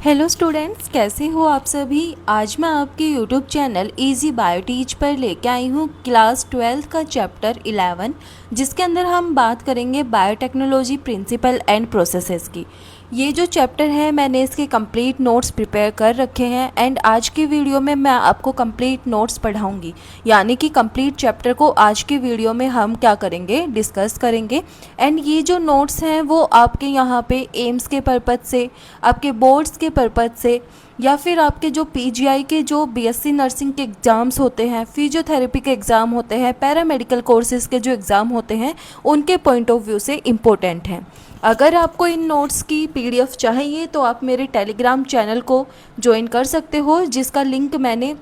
Hello students, कैसे हो आप सभी। आज मैं आपके YouTube channel easy bio teach पर लेके आई हूँ क्लास 12 का चैप्टर 11, जिसके अंदर हम बात करेंगे बायोटेक्नोलॉजी प्रिंसिपल एंड प्रोसेसेस की। ये जो चैप्टर है मैंने इसके कंप्लीट नोट्स प्रिपेयर कर रखे हैं एंड आज की वीडियो में मैं आपको कंप्लीट नोट्स पढ़ाऊंगी, यानी कि कंप्लीट चैप्टर को आज की वीडियो में हम क्या करेंगे, डिस्कस करेंगे। एंड ये जो नोट्स हैं वो आपके यहाँ पे एम्स के पर्पज़ से, आपके बोर्ड्स के पर्पज़ से, या फिर आपके जो पीजीआई के जो बीएससी नर्सिंग के एग्ज़ाम्स होते हैं, फिजियोथेरेपी के एग्ज़ाम होते हैं, पैरामेडिकल कोर्सेज़ के जो एग्ज़ाम होते हैं, उनके पॉइंट ऑफ व्यू से इम्पोर्टेंट हैं। अगर आपको इन नोट्स की पीडीएफ चाहिए तो आप मेरे टेलीग्राम चैनल को ज्वाइन कर सकते हो, जिसका लिंक मैंने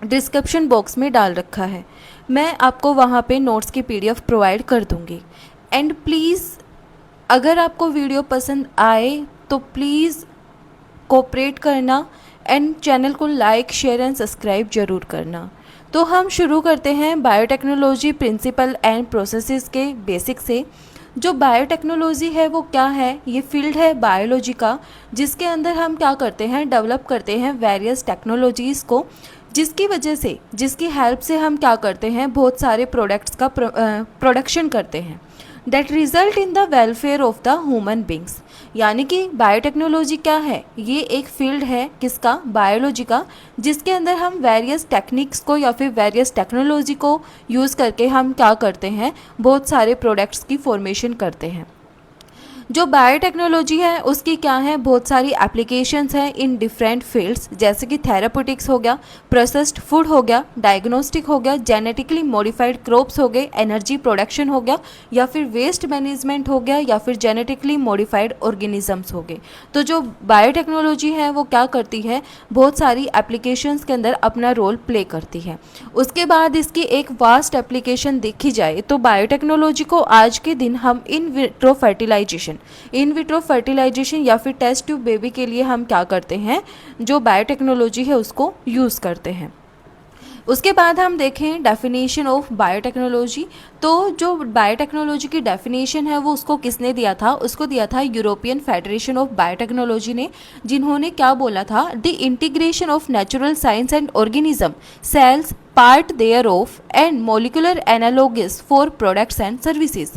डिस्क्रिप्शन बॉक्स में डाल रखा है। मैं आपको वहाँ पे नोट्स की पीडीएफ प्रोवाइड कर दूँगी। एंड प्लीज़, अगर आपको वीडियो पसंद आए तो प्लीज़ कोऑपरेट करना एंड चैनल को लाइक, शेयर एंड सब्सक्राइब ज़रूर करना। तो हम शुरू करते हैं बायोटेक्नोलॉजी प्रिंसिपल एंड प्रोसेसेस के बेसिक से। जो बायोटेक्नोलॉजी है वो क्या है, ये फील्ड है बायोलॉजी का, जिसके अंदर हम क्या करते हैं, डेवलप करते हैं वेरियस टेक्नोलॉजीज़ को, जिसकी वजह से, जिसकी हेल्प से हम क्या करते हैं, बहुत सारे प्रोडक्ट्स का प्रोडक्शन करते हैं that result in the welfare of the human beings. यानी कि बायोटेक्नोलॉजी क्या है, ये एक फील्ड है किसका, बायोलॉजी का, जिसके अंदर हम वेरियस टेक्निक्स को या फिर वेरियस टेक्नोलॉजी को यूज़ करके हम क्या करते हैं, बहुत सारे प्रोडक्ट्स की फॉर्मेशन करते हैं। जो बायोटेक्नोलॉजी है उसकी क्या है, बहुत सारी एप्लीकेशंस हैं इन डिफरेंट फील्ड्स, जैसे कि थेराप्यूटिक्स हो गया, प्रोसेस्ड फूड हो गया, डायग्नोस्टिक हो गया, जेनेटिकली मॉडिफाइड क्रॉप्स हो गए, एनर्जी प्रोडक्शन हो गया, या फिर वेस्ट मैनेजमेंट हो गया, या फिर जेनेटिकली मॉडिफाइड ऑर्गेनिजम्स हो गए। तो जो बायोटेक्नोलॉजी है वो क्या करती है, बहुत सारी एप्लीकेशंस के अंदर अपना रोल प्ले करती है। उसके बाद इसकी एक वास्ट एप्लीकेशन देखी जाए तो बायोटेक्नोलॉजी को आज के दिन हम इन विट्रो फर्टिलाइजेशन या फिर टेस्ट ट्यूब बेबी के लिए हम क्या करते हैं, जो बायोटेक्नोलॉजी है उसको यूज़ करते हैं। उसके बाद हम देखें डेफिनेशन ऑफ बायोटेक्नोलॉजी। तो जो बायोटेक्नोलॉजी की डेफिनेशन है वो उसको किसने दिया था, उसको दिया था यूरोपियन फेडरेशन ऑफ बायोटेक्नोलॉजी ने, जिन्होंने क्या बोला था, the integration of natural science and organism cells part there of and molecular analogues for products and services.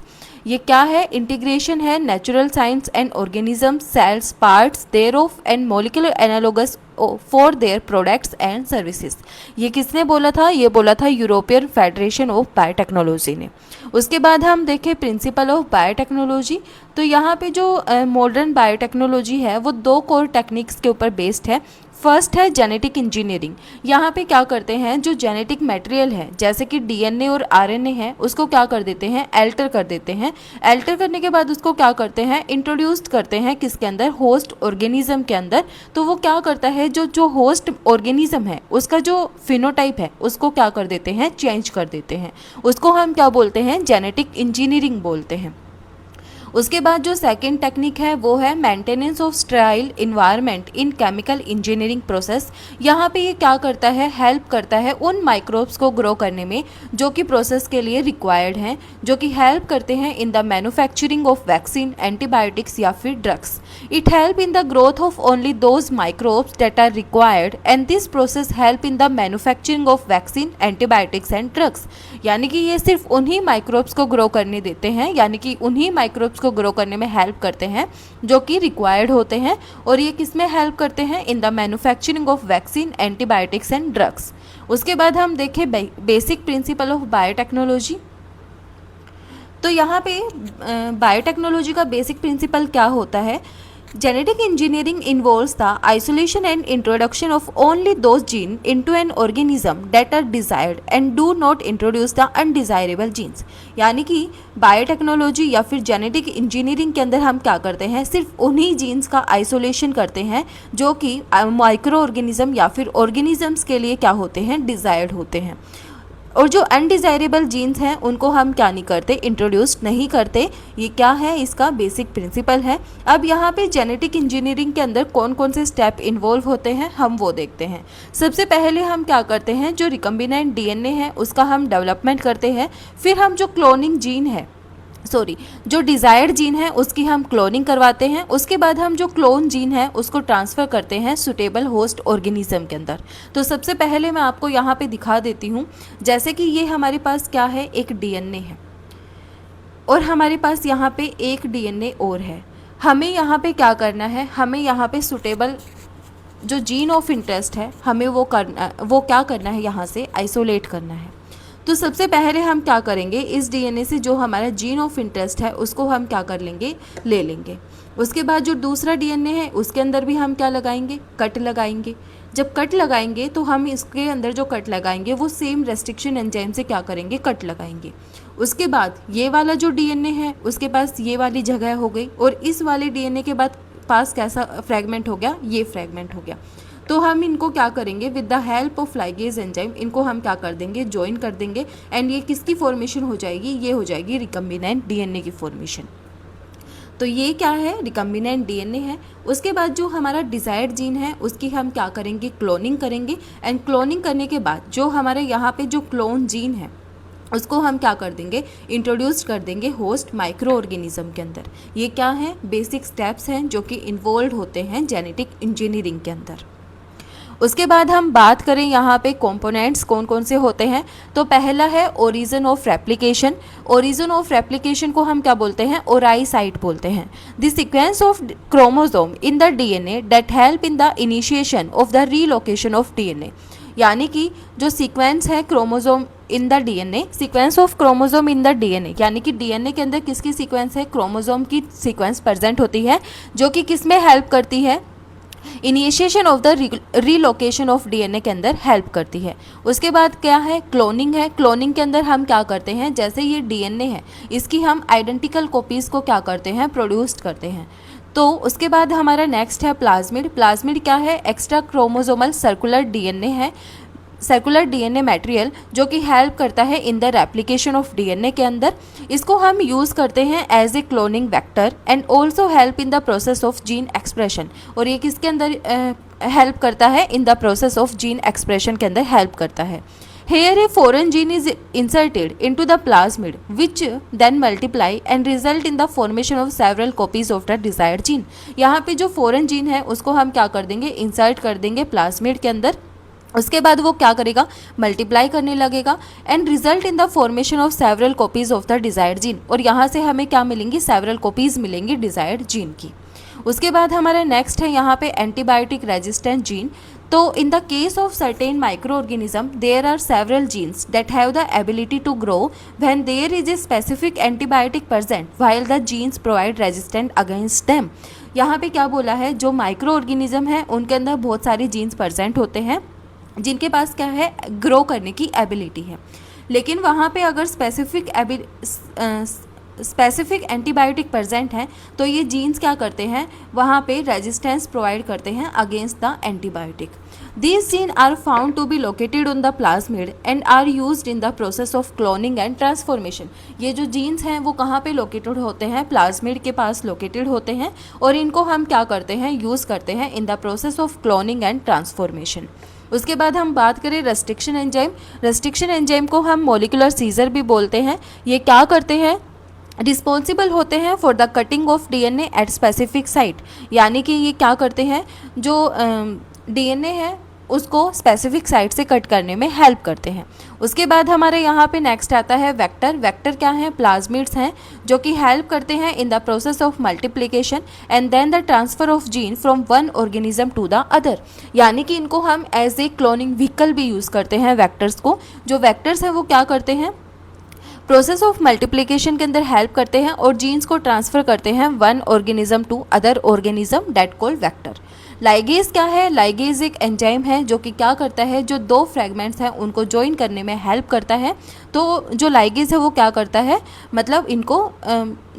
ये क्या है, इंटीग्रेशन है natural science and organism cells parts there of and molecular analogues for their products and services. ये किसने बोला था, ये बोला था यूरोपियन फेडरेशन ऑफ बायोटेक्नोलॉजी ने। उसके बाद हम देखें प्रिंसिपल ऑफ बायोटेक्नोलॉजी। तो यहाँ पे जो मॉडर्न बायोटेक्नोलॉजी है वो दो कोर टेक्निक्स के ऊपर बेस्ड है। फर्स्ट है जेनेटिक इंजीनियरिंग। यहाँ पे क्या करते हैं, जो जेनेटिक मटेरियल है जैसे कि डीएनए और आरएनए है, उसको क्या कर देते हैं, एल्टर कर देते हैं। एल्टर करने के बाद उसको क्या करते हैं, इंट्रोड्यूस करते हैं किसके अंदर, होस्ट ऑर्गेनिज्म के अंदर। तो वो क्या करता है, जो होस्ट ऑर्गेनिज्म है उसका जो फिनोटाइप है उसको क्या कर देते हैं, चेंज कर देते हैं। उसको हम क्या बोलते हैं, जेनेटिक इंजीनियरिंग बोलते हैं। उसके बाद जो सेकेंड टेक्निक है वो है maintenance of sterile environment in chemical engineering process. यहाँ पे ये क्या करता है, हेल्प करता है उन माइक्रोब्स को ग्रो करने में जो कि प्रोसेस के लिए रिक्वायर्ड हैं, जो कि हेल्प करते हैं in the manufacturing of vaccine, antibiotics या फिर drugs. It help in the growth of only those microbes that are required and this process help in the manufacturing of vaccine, antibiotics and drugs. यानी कि ये सिर्फ उन्हीं microbes को grow करने देते हैं, यानी कि उन्हीं माइक्रोब्स को ग्रो करने में हेल्प करते हैं जो कि रिक्वायर्ड होते हैं। और ये किस में हेल्प करते हैं, in the manufacturing of vaccine, antibiotics and drugs. उसके बाद हम देखें बेसिक प्रिंसिपल ऑफ बायोटेक्नोलॉजी। तो यहाँ पे बायोटेक्नोलॉजी का बेसिक प्रिंसिपल क्या होता है, genetic engineering involves the isolation and introduction of only those genes into an organism that are desired and do not introduce the undesirable genes। यानी कि biotechnology या फिर जेनेटिक इंजीनियरिंग के अंदर हम क्या करते हैं, सिर्फ उन्हीं जीन्स का आइसोलेशन करते हैं जो कि माइक्रो ऑर्गेनिज्म या फिर ऑर्गेनिजम्स के लिए क्या होते हैं, डिज़ायर्ड होते हैं। और जो अनडिज़ायरेबल जीन्स हैं उनको हम क्या नहीं करते, इंट्रोड्यूस नहीं करते। ये क्या है, इसका बेसिक प्रिंसिपल है। अब यहाँ पे जेनेटिक इंजीनियरिंग के अंदर कौन कौन से स्टेप इन्वॉल्व होते हैं हम वो देखते हैं। सबसे पहले हम क्या करते हैं, जो रिकम्बिनेंट डीएनए है उसका हम डेवलपमेंट करते हैं। फिर हम जो क्लोनिंग जीन है सॉरी जो डिज़ायर्ड जीन है उसकी हम क्लोनिंग करवाते हैं। उसके बाद हम जो क्लोन जीन है उसको ट्रांसफ़र करते हैं सुटेबल होस्ट ऑर्गेनिज्म के अंदर। तो सबसे पहले मैं आपको यहाँ पे दिखा देती हूँ, जैसे कि ये हमारे पास क्या है, एक डीएनए है और हमारे पास यहाँ पे एक डीएनए और है। हमें यहाँ पे क्या करना है, हमें यहाँ पे सुटेबल जो जीन ऑफ इंटरेस्ट है हमें वो क्या करना है, यहाँ से आइसोलेट करना है। तो सबसे पहले हम क्या करेंगे, इस डीएनए से जो हमारा जीन ऑफ इंटरेस्ट है उसको हम क्या कर लेंगे, ले लेंगे। उसके बाद जो दूसरा डीएनए है उसके अंदर भी हम क्या लगाएंगे, कट लगाएंगे। जब कट लगाएंगे तो हम इसके अंदर जो कट लगाएंगे वो सेम रेस्ट्रिक्शन एंजाइम से क्या करेंगे, कट लगाएंगे। उसके बाद ये वाला जो डीएनए है उसके पास ये वाली जगह हो गई और इस वाले डीएनए के बाद पास कैसा फ्रैगमेंट हो गया, ये फ्रैगमेंट हो गया। तो हम इनको क्या करेंगे, with the help of ligase enzyme इनको हम क्या कर देंगे, ज्वाइन कर देंगे। एंड ये किसकी फॉर्मेशन हो जाएगी, ये हो जाएगी रिकम्बिनेंट डीएनए की फॉर्मेशन। तो ये क्या है, रिकम्बिनेंट डीएनए है। उसके बाद जो हमारा डिज़ायर्ड जीन है उसकी हम क्या करेंगे, क्लोनिंग करेंगे। एंड क्लोनिंग करने के बाद जो हमारे यहाँ पे जो क्लोन जीन है उसको हम क्या कर देंगे, इंट्रोड्यूस कर देंगे होस्ट माइक्रो ऑर्गेनिज्म के अंदर। ये क्या है, बेसिक स्टेप्स हैं जो कि इन्वॉल्व होते हैं जेनेटिक इंजीनियरिंग के अंदर। उसके बाद हम बात करें यहाँ पे कंपोनेंट्स कौन कौन से होते हैं, तो पहला है origin of replication. Origin of replication को हम क्या बोलते हैं, ओराई साइट बोलते हैं। The sequence of chromosome in the DNA that help in the initiation of the relocation of DNA. यानी कि जो सीक्वेंस है chromosome in the DNA, sequence of chromosome in the DNA, यानी कि डीएनए के अंदर किसकी सीक्वेंस है, क्रोमोसोम की सीक्वेंस प्रेजेंट होती है, जो कि किस में हेल्प करती है, initiation of the relocation of DNA के अंदर हेल्प करती है। उसके बाद क्या है, क्लोनिंग है। क्लोनिंग के अंदर हम क्या करते हैं, जैसे ये डीएनए है इसकी हम आइडेंटिकल कॉपीज़ को क्या करते हैं, प्रोड्यूस करते हैं। तो उसके बाद हमारा नेक्स्ट है प्लाज्मिड। प्लाज्मिड क्या है, एक्स्ट्रा क्रोमोसोमल सर्कुलर डीएनए है, सर्कुलर डीएनए मटेरियल जो कि हेल्प करता है in the replication of DNA के अंदर। इसको हम यूज़ करते हैं as a cloning vector and also help in the process of gene expression. और ये किसके अंदर हेल्प करता है, in the process of gene expression के अंदर हेल्प करता है। Here a foreign gene is inserted into the plasmid which then multiply and result in the formation of several copies of the desired gene। यहाँ पे जो foreign gene है उसको हम क्या कर देंगे, इंसर्ट कर देंगे प्लाज्मिड के अंदर। उसके बाद वो क्या करेगा, मल्टीप्लाई करने लगेगा and result in the formation of several copies of the desired gene. और यहाँ से हमें क्या मिलेंगी, सेवरल कॉपीज़ मिलेंगी डिज़ायर्ड जीन की। उसके बाद हमारा नेक्स्ट है यहाँ पे एंटीबायोटिक रेजिस्टेंट जीन। तो in the case of certain micro organism there are several genes that have the ability to grow when there is a specific antibiotic present while the genes provide resistant against them. यहाँ पे क्या बोला है, जो micro organism है उनके अंदर बहुत सारे जीन्स प्रेजेंट होते हैं जिनके पास क्या है, ग्रो करने की एबिलिटी है। लेकिन वहाँ पे अगर स्पेसिफिक एंटीबायोटिक प्रेजेंट हैं तो ये जीन्स क्या करते हैं, वहाँ पे रेजिस्टेंस प्रोवाइड करते हैं against the antibiotic. These genes are found to be located on the plasmid and are used in the process of cloning and transformation। ये जो जीन्स हैं वो कहाँ पे लोकेटेड होते हैं, प्लाज्मिड के पास लोकेटेड होते हैं और इनको हम क्या करते हैं, यूज़ करते हैं in the process of cloning and transformation. उसके बाद हम बात करें रेस्ट्रिक्शन एंजाइम। रेस्ट्रिक्शन एंजाइम को हम मॉलिक्यूलर सीजर भी बोलते हैं। ये क्या करते हैं, रिस्पॉन्सिबल होते हैं for the cutting of DNA at specific site. यानी कि ये क्या करते हैं, जो डीएनए है उसको स्पेसिफिक साइट से कट करने में हेल्प करते हैं। उसके बाद हमारे यहाँ पे नेक्स्ट आता है वेक्टर। वेक्टर क्या है, प्लाज्मिड्स हैं जो कि हेल्प करते हैं in the process of multiplication and then the transfer of gene from one organism to the other. यानी कि इनको हम एज ए क्लोनिंग व्हीकल भी यूज़ करते हैं वेक्टर्स को। जो वेक्टर्स हैं वो क्या करते हैं, प्रोसेस ऑफ मल्टीप्लिकेशन के अंदर हेल्प करते हैं और जीन्स को ट्रांसफ़र करते हैं one organism to other organism, that called vector. Ligase क्या है, लाइगेज एक एंजाइम है जो कि क्या करता है, जो दो फ्रैगमेंट्स हैं उनको ज्वाइन करने में हेल्प करता है। तो जो लाइगेज है वो क्या करता है, मतलब इनको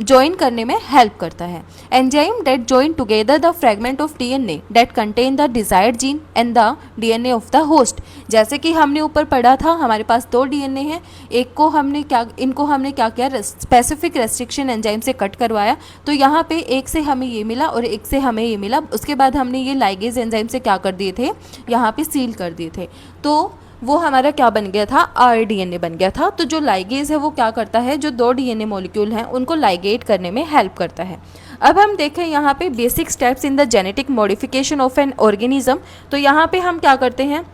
ज्वाइन करने में हेल्प करता है। Enzyme that join together the fragment of DNA that contain the desired gene and the DNA of the host. जैसे कि हमने ऊपर पढ़ा था, हमारे पास दो डीएनए हैं, एक को हमने क्या, इनको हमने क्या किया, स्पेसिफिक रेस्ट्रिक्शन एंजाइम से कट करवाया। तो यहाँ पे एक से हमें ये मिला और एक से हमें ये मिला। उसके बाद हमने ये लाइगेज एंजाइम से क्या कर दिए थे, यहाँ पे सील कर दिए थे। तो वो हमारा क्या बन गया था, आरडीएनए बन गया था। तो जो लाइगेज है वो क्या करता है, जो 2 डीएनए मॉलिक्यूल हैं उनको लाइगेट करने में हेल्प करता है। अब हम देखें यहाँ पे basic steps in the genetic modification of an organism. तो यहाँ पे हम क्या करते हैं,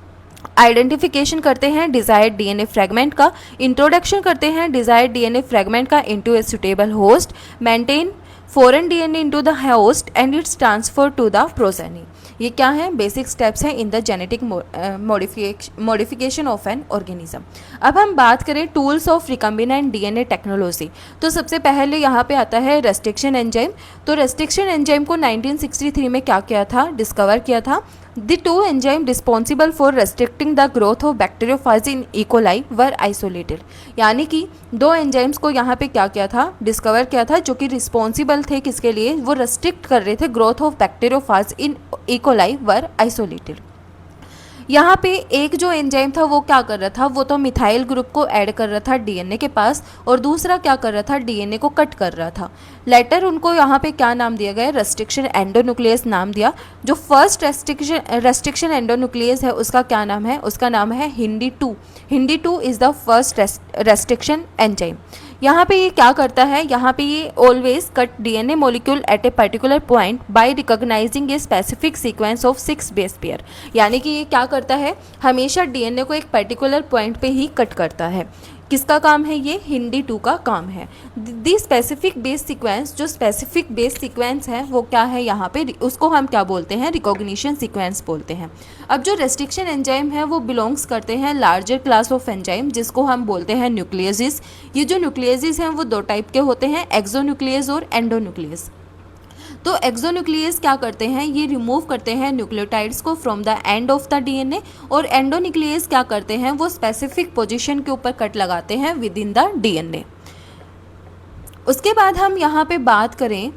आइडेंटिफिकेशन करते हैं डिजायर्ड डीएनए फ्रेगमेंट का, इंट्रोडक्शन करते हैं डिजायर्ड डीएनए फ्रेगमेंट का into a suitable host, maintain foreign DNA into the host and its transfer to the progeny. ये क्या है, बेसिक स्टेप्स हैं in the genetic modification of an organism. अब हम बात करें tools of recombinant DNA technology. तो सबसे पहले यहाँ पे आता है रेस्ट्रिक्शन एंजाइम। तो रेस्ट्रिक्शन एंजाइम को 1963 में क्या किया था, डिस्कवर किया था। The two enzymes responsible for restricting the growth of bacteriophages in E. coli were isolated। यानी कि 2 एंजाइम्स को यहाँ पे क्या किया था, डिस्कवर किया था, जो कि रिस्पॉन्सिबल थे किसके लिए, वो रेस्ट्रिक्ट कर रहे थे growth of bacteriophage in E. coli were isolated. यहाँ पे एक जो एंजाइम था वो क्या कर रहा था, वो तो मिथाइल ग्रुप को ऐड कर रहा था डीएनए के पास, और दूसरा क्या कर रहा था, डीएनए को कट कर रहा था। लेटर उनको यहाँ पे क्या नाम दिया गया, रेस्ट्रिक्शन एंडोन्यूक्लियस नाम दिया। जो फर्स्ट रेस्ट्रिक्शन एंडोन्यूक्लियस है उसका क्या नाम है, उसका नाम है हिंडी 2। हिंडी 2 is the first restriction enzyme. यहाँ पे ये क्या करता है, यहाँ पे ये always cut DNA molecule eight a particular point by recognising a specific sequence of 6 base pair. यानी कि ये क्या करता है, हमेशा डीएनए को एक पर्टिकुलर पॉइंट पे ही कट करता है। किसका काम है ये, हिंडी 2 का काम है। दी स्पेसिफिक बेस सीक्वेंस, जो स्पेसिफिक बेस सीक्वेंस है वो क्या है, यहाँ पे उसको हम क्या बोलते हैं, रिकॉग्निशन सीक्वेंस बोलते हैं। अब जो रेस्ट्रिक्शन एंजाइम है वो बिलोंग्स करते हैं लार्जर क्लास ऑफ एंजाइम, जिसको हम बोलते हैं न्यूक्लियसिस। ये जो न्यूक्लियसिस हैं वो 2 टाइप के होते हैं, एक्सोन्यूक्लियस और एंडोन्यूक्लियस। तो एक्सोन्यूक्लियस क्या करते हैं, ये रिमूव करते हैं न्यूक्लियोटाइड्स को from the end of the DNA, और एंडोन्यूक्लियस क्या करते हैं, वो स्पेसिफिक पोजीशन के ऊपर कट लगाते हैं विद इन द डीएनए। उसके बाद हम यहाँ पे बात करें,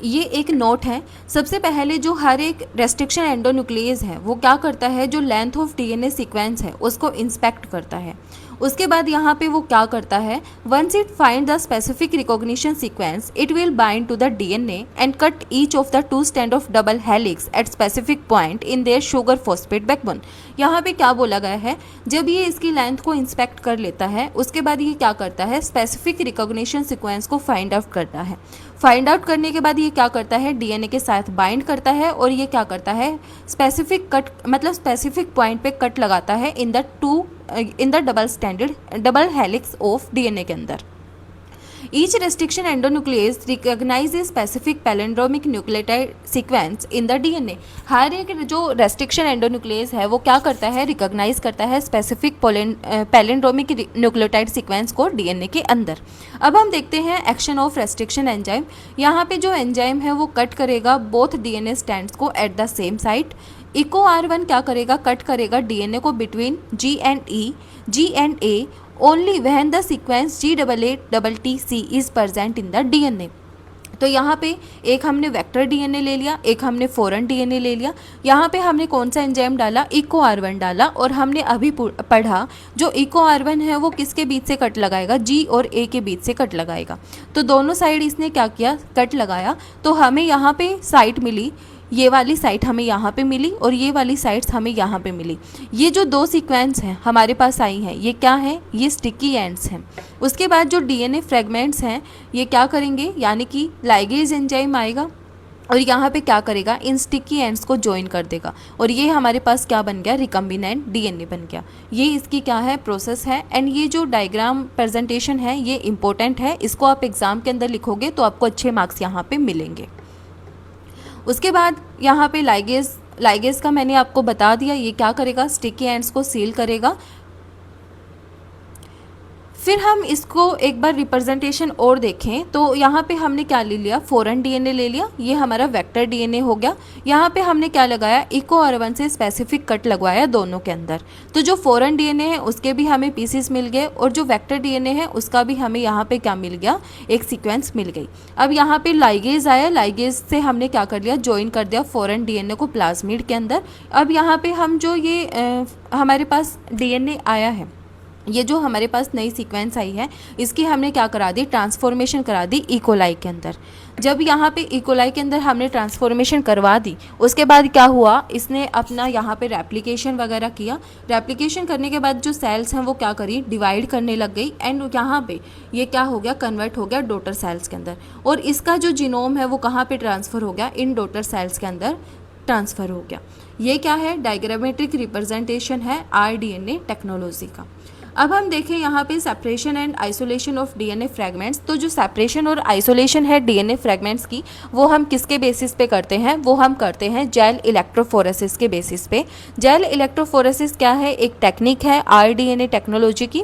ये एक नोट है, सबसे पहले जो हर एक रेस्ट्रिक्शन एंडोन्यूक्लियस है वो क्या करता है, जो लेंथ ऑफ डीएनए सीक्वेंस है उसको इंस्पेक्ट करता है। उसके बाद यहाँ पे वो क्या करता है, once it find the specific recognition sequence it will bind to the DNA and cut each of the 2 strand of double helix at specific point in their sugar phosphate backbone. यहाँ पे क्या बोला गया है, जब ये इसकी लेंथ को इंस्पेक्ट कर लेता है उसके बाद ये क्या करता है, स्पेसिफिक रिकॉग्निशन सीक्वेंस को फाइंड आउट करता है। फाइंड आउट करने के बाद ये क्या करता है, डीएनए के साथ बाइंड करता है, और ये क्या करता है, स्पेसिफिक कट मतलब स्पेसिफिक पॉइंट पे कट लगाता है in the double helix of DNA के अंदर। Each restriction endonuclease recognize a specific palindromic nucleotide sequence in the DNA. हर एक जो रेस्ट्रिक्शन एंडोन्यूक्लियस है वो क्या करता है, रिकॉग्नाइज करता है स्पेसिफिक पैलिंड्रोमिक न्यूक्लियोटाइड सीक्वेंस को डीएनए के अंदर। अब हम देखते हैं एक्शन ऑफ रेस्ट्रिक्शन एंजाइम। यहाँ पे जो एंजाइम है वो कट करेगा बोथ डीएनए स्ट्रैंड्स को at the same site. Eco R1 क्या करेगा, कट करेगा डीएनए को between G and A only when the sequence G88TTC is present in the DNA. तो यहाँ पे एक हमने वेक्टर डीएनए ले लिया, एक हमने फॉरेन डीएनए ले लिया। यहाँ पे हमने कौन सा एंजाइम डाला, इको R1 डाला, और हमने अभी पढ़ा जो इको R1 है वो किसके बीच से कट लगाएगा, G और A के बीच से कट लगाएगा। तो दोनों साइड इसने क्या किया, कट लगाया। तो हमें यहाँ पे साइट मिली, ये वाली साइट हमें यहाँ पे मिली और ये वाली साइट्स हमें यहाँ पे मिली। ये जो 2 सीक्वेंस हैं हमारे पास आई हैं, ये क्या है, ये स्टिकी एंड्स हैं। उसके बाद जो डीएनए फ्रेगमेंट्स हैं ये क्या करेंगे, यानी कि लाइगेज एंजाइम आएगा और यहाँ पे क्या करेगा, इन स्टिकी एंड्स को ज्वाइन कर देगा, और ये हमारे पास क्या बन गया, रिकम्बिनेंट डीएनए बन गया। ये इसकी क्या है, प्रोसेस है। एंड ये जो डायग्राम प्रेजेंटेशन है ये इंपॉर्टेंट है, इसको आप एग्जाम के अंदर लिखोगे तो आपको अच्छे मार्क्स यहाँ पे मिलेंगे। उसके बाद यहाँ पे लाइगेज का मैंने आपको बता दिया, ये क्या करेगा, स्टिकी एंड्स को सील करेगा। फिर हम इसको एक बार रिप्रेजेंटेशन और देखें तो यहाँ पे हमने क्या ले लिया, फॉरेन डीएनए ले लिया, ये हमारा वेक्टर डीएनए हो गया। यहाँ पे हमने क्या लगाया, इको R1 से स्पेसिफिक कट लगवाया दोनों के अंदर। तो जो फॉरेन डीएनए है उसके भी हमें पीसेस मिल गए, और जो वेक्टर डीएनए है उसका भी हमें यहाँ पे क्या मिल गया, एक सीक्वेंस मिल गई। अब यहाँ पे लाइगेज आया, लाइगेज से हमने क्या कर लिया, ज्वाइन कर दिया फॉरेन डीएनए को प्लाज्मिड के अंदर। अब यहाँ पे हम जो ये हमारे पास डीएनए आया है, ये जो हमारे पास नई सीक्वेंस आई है इसकी हमने क्या करा दी, ट्रांसफॉर्मेशन करा दी ई कोलाई के अंदर। जब यहाँ पे इकोलाई के अंदर हमने ट्रांसफॉर्मेशन करवा दी, उसके बाद क्या हुआ, इसने अपना यहाँ पे रेप्लिकेशन वगैरह किया। रेप्लिकेशन करने के बाद जो सेल्स हैं वो क्या करी, डिवाइड करने लग गई, एंड यहाँ पे ये क्या हो गया, कन्वर्ट हो गया डॉटर सेल्स के अंदर, और इसका जो जीनोम है वो कहाँ पे ट्रांसफ़र हो गया, इन डॉटर सेल्स के अंदर ट्रांसफ़र हो गया। ये क्या है, डायग्रामेट्रिक रिप्रेजेंटेशन है आरडीएनए टेक्नोलॉजी का। अब हम देखें यहाँ पे separation and isolation of DNA fragments. तो जो सेपरेशन और आइसोलेशन है डीएनए फ्रैगमेंट्स की, वो हम किसके बेसिस पे करते हैं, वो हम करते हैं जेल इलेक्ट्रोफोरेसिस के बेसिस पे। जेल इलेक्ट्रोफोरेसिस क्या है, एक टेक्निक है आरडीएनए टेक्नोलॉजी की,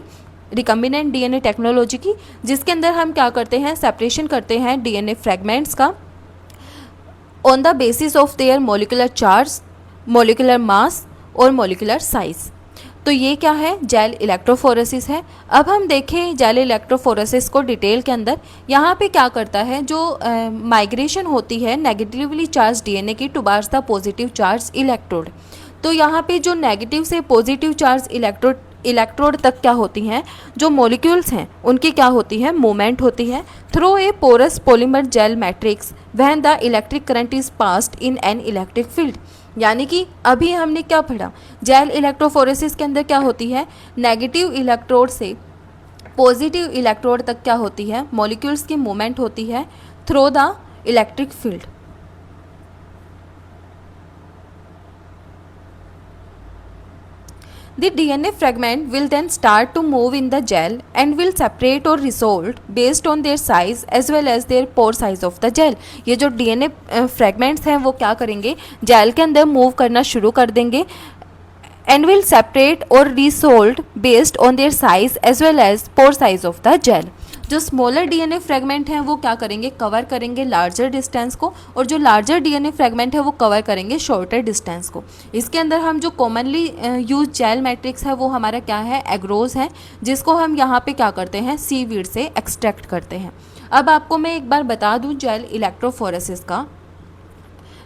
रिकम्बिनेंट डीएनए टेक्नोलॉजी की, जिसके अंदर हम क्या करते हैं, सेपरेशन करते हैं डीएनए फ्रैगमेंट्स का on the basis of their molecular charge, molecular mass और मोलिकुलर साइज। तो ये क्या है, जेल इलेक्ट्रोफोरेसिस है। अब हम देखें जेल इलेक्ट्रोफोरेसिस को डिटेल के अंदर। यहाँ पे क्या करता है, जो माइग्रेशन होती है नेगेटिवली चार्ज डीएनए की towards the positive charge electrode. तो यहाँ पे जो नेगेटिव से पॉजिटिव चार्ज इलेक्ट्रोड तक क्या होती हैं, जो मॉलिक्यूल्स हैं उनकी क्या होती है, मूवमेंट होती है through a porous polymer gel matrix when the electric current is passed in an electric field. यानी कि अभी हमने क्या पढ़ा, जेल इलेक्ट्रोफोरेसिस के अंदर क्या होती है, नेगेटिव इलेक्ट्रोड से पॉजिटिव इलेक्ट्रोड तक क्या होती है, मॉलिक्यूल्स की मूवमेंट होती है through the electric field. The DNA fragment will then start to move in the gel and will separate or resolve based on their size as well as their pore size of the gel। ये जो DNA fragments हैं वो क्या करेंगे, jail के अंदर move करना शुरू कर देंगे and will separate or resolve based on their size as well as pore size of the gel। जो स्मॉलर डीएनए फ्रैगमेंट हैं वो क्या करेंगे, कवर करेंगे लार्जर डिस्टेंस को, और जो लार्जर डीएनए फ्रैगमेंट है वो कवर करेंगे शॉर्टर डिस्टेंस को। इसके अंदर हम जो कॉमनली यूज जेल मैट्रिक्स है वो हमारा क्या है, एग्रोज है, जिसको हम यहाँ पे क्या करते हैं, सीवीड से एक्सट्रैक्ट करते हैं। अब आपको मैं एक बार बता दूँ जेल इलेक्ट्रोफोरेसिस का,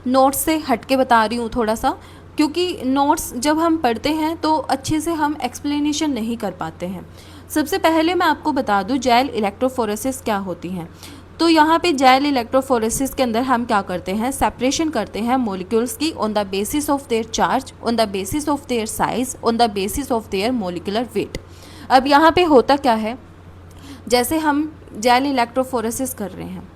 नोट्स से हट के बता रही हूँ थोड़ा सा, क्योंकि नोट्स जब हम पढ़ते हैं तो अच्छे से हम एक्सप्लेनेशन नहीं कर पाते हैं। सबसे पहले मैं आपको बता दूं जेल इलेक्ट्रोफोरेसिस क्या होती हैं। तो यहाँ पे जेल इलेक्ट्रोफोरेसिस के अंदर हम क्या करते हैं, सेपरेशन करते हैं मॉलिक्यूल्स की on the basis of their charge, on the basis of their size, on the basis of their molecular weight. अब यहाँ पे होता क्या है, जैसे हम जेल इलेक्ट्रोफोरेसिस कर रहे हैं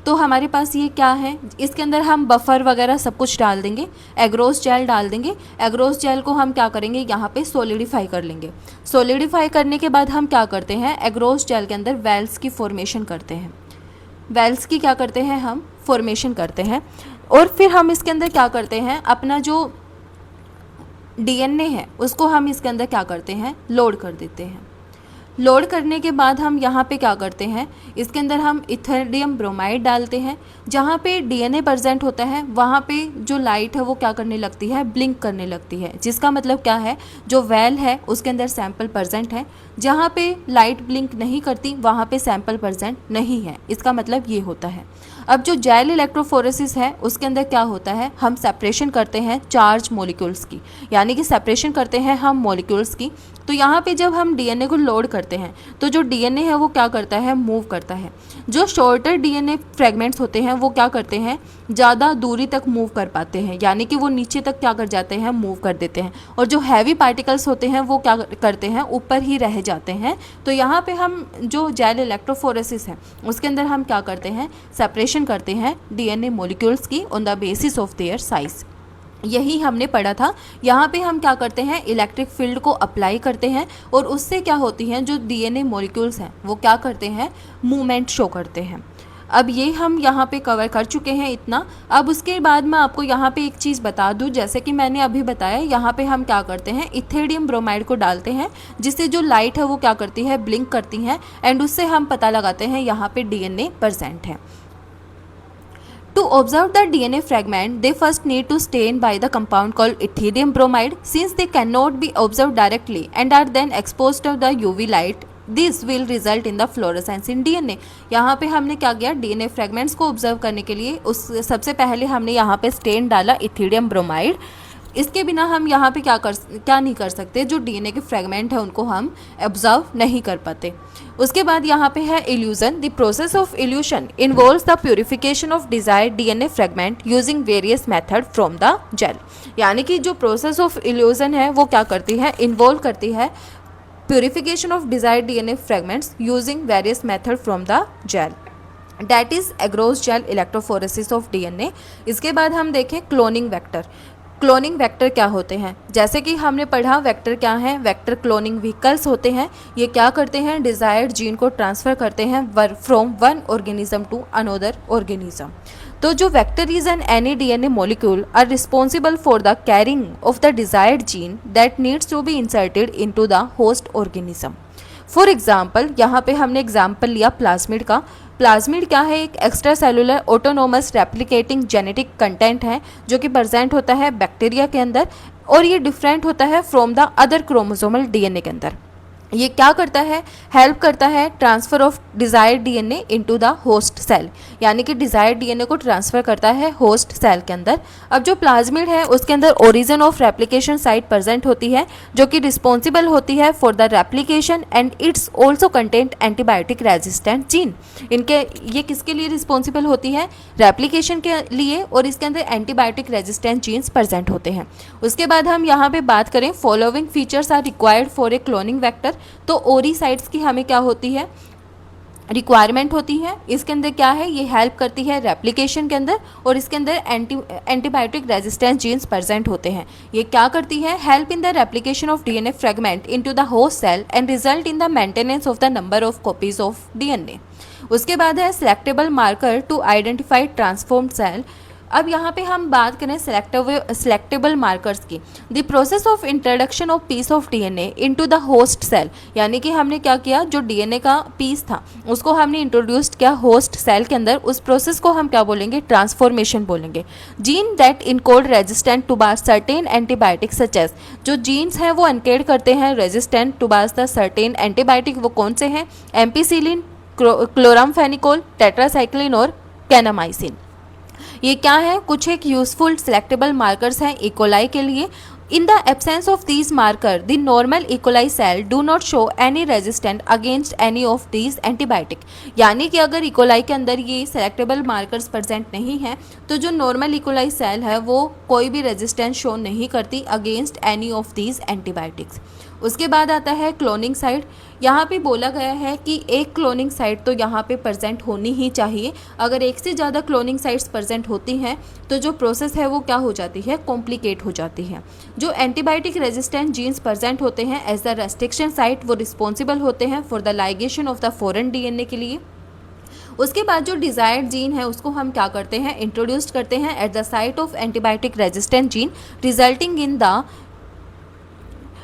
तो हमारे पास ये क्या है, इसके अंदर हम बफर वगैरह सब कुछ डाल देंगे, एग्रोस जेल डाल देंगे। एग्रोस जेल को हम क्या करेंगे, यहाँ पे सॉलिडिफाई कर लेंगे। सॉलिडिफाई करने के बाद हम क्या करते हैं, एग्रोस जेल के अंदर वेल्स की फॉर्मेशन करते हैं। वेल्स की क्या करते हैं, हम फॉर्मेशन करते हैं, और फिर हम इसके अंदर क्या करते हैं, अपना जो डीएनए है उसको हम इसके अंदर क्या करते हैं, लोड कर देते हैं। लोड करने के बाद हम यहाँ पे क्या करते हैं, इसके अंदर हम इथेरियम ब्रोमाइड डालते हैं। जहाँ पे डीएनए प्रेजेंट होता है वहाँ पे जो लाइट है वो क्या करने लगती है, ब्लिंक करने लगती है, जिसका मतलब क्या है, जो वेल है उसके अंदर सैंपल प्रेजेंट है। जहाँ पे लाइट ब्लिंक नहीं करती वहाँ पे सैंपल प्रेजेंट नहीं है, इसका मतलब ये होता है। अब जो जेल इलेक्ट्रोफोरेसिस है उसके अंदर क्या होता है, हम सेपरेशन करते हैं चार्ज मॉलिक्यूल्स की, यानी कि सेपरेशन करते हैं हम मॉलिक्यूल्स की। तो यहाँ पे जब हम डीएनए को लोड करते हैं तो जो डीएनए है वो क्या करता है, मूव करता है। जो शॉर्टर डीएनए फ्रेगमेंट्स होते हैं वो क्या करते हैं, ज़्यादा दूरी तक मूव कर पाते हैं, यानी कि वो नीचे तक क्या कर जाते हैं, मूव कर देते हैं। और जो हैवी पार्टिकल्स होते हैं वो क्या करते हैं, ऊपर ही रह जाते हैं। तो यहाँ पे हम जो जेल इलेक्ट्रोफोरेसिस है उसके अंदर हम क्या करते हैं, सेपरेशन करते हैं डीएनए मॉलिक्यूल्स की on the basis of their size. यही हमने पढ़ा था। यहाँ पे हम क्या करते हैं, इलेक्ट्रिक फील्ड को अप्लाई करते हैं, और उससे क्या होती हैं, जो डीएनए मॉलिक्यूल्स हैं वो क्या करते हैं, मूवमेंट शो करते हैं। अब ये हम यहाँ पे कवर कर चुके हैं इतना। अब उसके बाद मैं आपको यहाँ पे एक चीज़ बता दूँ, जैसे कि मैंने अभी बताया, यहाँ पे हम क्या करते हैं, इथेरियम ब्रोमाइड को डालते हैं, जिससे जो लाइट है वो क्या करती है, ब्लिंक करती है, एंड उससे हम पता लगाते हैं यहाँ पे डीएनए प्रेजेंट है। To observe the DNA fragment, they first need to stain by the compound called Etherium bromide. Since they cannot be observed directly and are then exposed to the UV light, this will result in the fluorescence in DNA। यहाँ पे हमने क्या किया, DNA fragments को observe करने के लिए उस सबसे पहले हमने यहाँ पे स्टेन डाला इथेरियम ब्रोमाइड। इसके बिना हम यहाँ पे क्या नहीं कर सकते, जो डीएनए के फ्रेगमेंट है उनको हम ऑब्जर्व नहीं कर पाते। उसके बाद यहाँ पे है elution. The process of elution involves the purification of desired DNA fragment using various method from the gel. यानी कि जो प्रोसेस ऑफ इल्यूजन है वो क्या करती है, इन्वॉल्व करती है purification of desired DNA fragments using various method from the gel, that is agarose gel electrophoresis of DNA. इसके बाद हम देखें क्लोनिंग वेक्टर। क्लोनिंग वेक्टर क्या होते हैं, जैसे कि हमने पढ़ा वेक्टर क्या है, वेक्टर क्लोनिंग व्हीकल्स होते हैं। ये क्या करते हैं, डिजायर्ड जीन को ट्रांसफ़र करते हैं from one organism to another organism. तो जो vector is an any DNA molecule are responsible for the carrying of the desired gene that needs to be inserted into the host organism. For example, यहाँ पे हमने example लिया plasmid का। Plasmid क्या है, एक extra cellular autonomous replicating genetic content है जो कि प्रेजेंट होता है बैक्टीरिया के अंदर, और ये डिफरेंट होता है from the other chromosomal DNA के अंदर। ये क्या करता है, हेल्प करता है transfer of desired DNA into the host cell, यानी कि डिज़ायर्ड डीएनए को ट्रांसफ़र करता है होस्ट सेल के अंदर। अब जो प्लाज्मिड है उसके अंदर origin of replication site present होती है जो कि रिस्पॉन्सिबल होती है for the replication, and it's also content antibiotic resistant gene. इनके ये किसके लिए रिस्पॉन्सिबल होती है, रेप्लिकेशन के लिए, और इसके अंदर एंटीबायोटिक रेजिस्टेंट जीन्स प्रेजेंट होते हैं। उसके बाद हम यहाँ पे बात करें, following features are required for a cloning vector. तो ओरीसाइट्स की हमें क्या होती है, रिक्वायरमेंट होती है। इसके अंदर क्या है, ये हेल्प करती है रेप्लिकेशन के अंदर, और इसके अंदर एंटीबायोटिक रेजिस्टेंस जीन्स प्रेजेंट होते हैं। ये क्या करती है, help in the replication of DNA fragment into the host cell and result in the maintenance of the number of copies of DNA. उसके बाद है selectable marker to identify transformed cell. अब यहाँ पे हम बात करें सिलेक्टेबल मार्कर्स की। The process of introduction of piece of DNA into the host cell, यानी कि हमने क्या किया, जो डीएनए का पीस था उसको हमने इंट्रोड्यूस किया होस्ट सेल के अंदर। उस प्रोसेस को हम क्या बोलेंगे, ट्रांसफॉर्मेशन बोलेंगे। Gene that encode resistant to bar certain antibiotic such as, जो जीन्स हैं वो एनकोड करते हैं resistant to bar the certain antibiotic. वो कौन से हैं, एम्पीसिलिन, क्लोरामफेनिकोल, टेट्रासाइक्लिन और कैनामाइसिन। ये क्या है, कुछ एक यूजफुल सिलेक्टेबल मार्कर्स हैं इकोलाई के लिए। In the absence of these marker the normal E coli cell do not show any resistant against any of these antibiotic. यानी कि अगर इकोलाई के अंदर ये सिलेक्टेबल मार्कर्स प्रेजेंट नहीं है तो जो नॉर्मल इकोलाई सेल है वो कोई भी रेजिस्टेंस शो नहीं करती against any of these antibiotics. उसके बाद आता है क्लोनिंग साइट। यहाँ पे बोला गया है कि एक क्लोनिंग साइट तो यहाँ पे प्रेजेंट होनी ही चाहिए। अगर एक से ज़्यादा क्लोनिंग साइट्स प्रेजेंट होती हैं तो जो प्रोसेस है वो क्या हो जाती है, कॉम्प्लिकेट हो जाती है। जो एंटीबायोटिक रेजिस्टेंट जीन्स प्रेजेंट होते हैं एज द रेस्ट्रिक्शन साइट, वो रिस्पॉन्सिबल होते हैं for the ligation of the foreign DNA के लिए। उसके बाद जो डिज़ायर्ड जीन है उसको हम क्या करते हैं, इंट्रोड्यूस करते हैं at the site of antibiotic resistant gene, resulting in the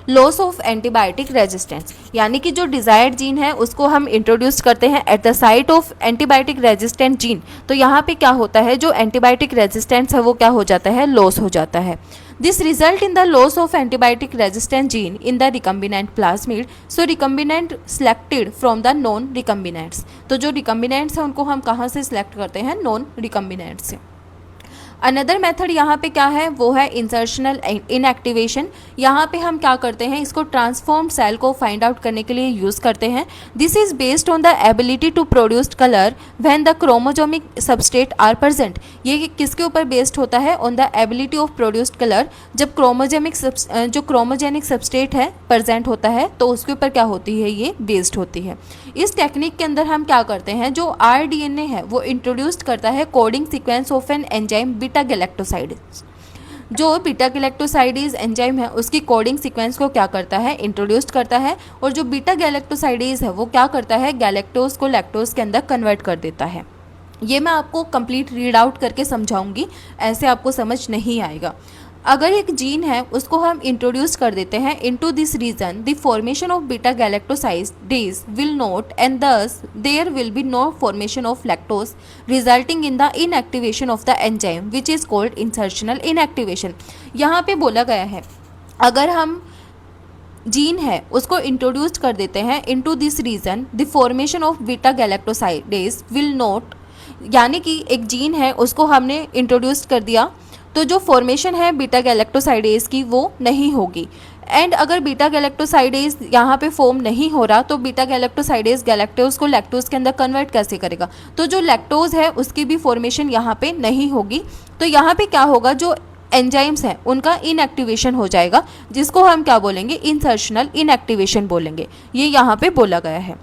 loss of antibiotic resistance. यानी कि जो डिज़ायर्ड जीन है उसको हम इंट्रोड्यूस करते हैं at the site of antibiotic resistant gene. तो यहाँ पे क्या होता है, जो एंटीबायोटिक रेजिस्टेंस है वो क्या हो जाता है, लॉस हो जाता है। This result in the loss of antibiotic resistant gene in the recombinant plasmid. So recombinant selected from the non recombinants. तो जो रिकम्बिनेंट्स हैं उनको हम कहाँ से सिलेक्ट करते हैं, नॉन रिकम्बिनेंट्स से। अनदर मेथड यहाँ पे क्या है, वो है इंसर्शनल इनएक्टिवेशन। यहाँ पे हम क्या करते हैं, इसको ट्रांसफॉर्म्ड सेल को फाइंड आउट करने के लिए यूज़ करते हैं। This is based on the ability to produce colour when the chromosomic substrate are present. ये किसके ऊपर बेस्ड होता है, on the ability of produced colour. जब जो क्रोमोजेनिक सबस्ट्रेट है प्रेजेंट होता है तो उसके ऊपर क्या होती है, ये बेस्ड होती है। इस टेक्निक के अंदर हम क्या करते हैं, जो आरडीएनए है वो इंट्रोड्यूस करता है coding sequence of an enzyme beta galactosidase. जो बीटा गैलेक्टोसाइडेज एंजाइम है उसकी कोडिंग सीक्वेंस को क्या करता है, इंट्रोड्यूस करता है। और जो बीटा गैलेक्टोसाइडेज है वो क्या करता है, गैलेक्टोज को लैक्टोज के अंदर कन्वर्ट कर देता है। ये मैं आपको कंप्लीट रीड आउट करके समझाऊंगी, ऐसे आपको समझ नहीं आएगा। अगर एक जीन है उसको हम इंट्रोड्यूस कर देते हैं into this region, the formation of beta galactosidase will not and thus there will be no formation of lactose resulting in the inactivation of the enzyme which is called insertional inactivation. यहाँ पे बोला गया है अगर हम gene है उसको introduce कर देते हैं into this region, the formation of beta galactosidase will not, यानी कि एक जीन है उसको हमने इंट्रोड्यूस कर दिया तो जो फॉर्मेशन है बीटा गैलेक्टोसाइडेज की वो नहीं होगी। एंड अगर बीटा गैलेक्टोसाइडेज यहाँ पे फॉर्म नहीं हो रहा तो बीटा गैलेक्टोसाइडेज गैलेक्टोज को लैक्टोज के अंदर कन्वर्ट कैसे करेगा, तो जो लैक्टोज है उसकी भी फॉर्मेशन यहाँ पे नहीं होगी। तो यहाँ पे क्या होगा, जो एंजाइम्स हैं उनका इनएक्टिवेशन हो जाएगा, जिसको हम क्या बोलेंगे, इंसर्शनल इनएक्टिवेशन बोलेंगे। ये यहाँ पे बोला गया है।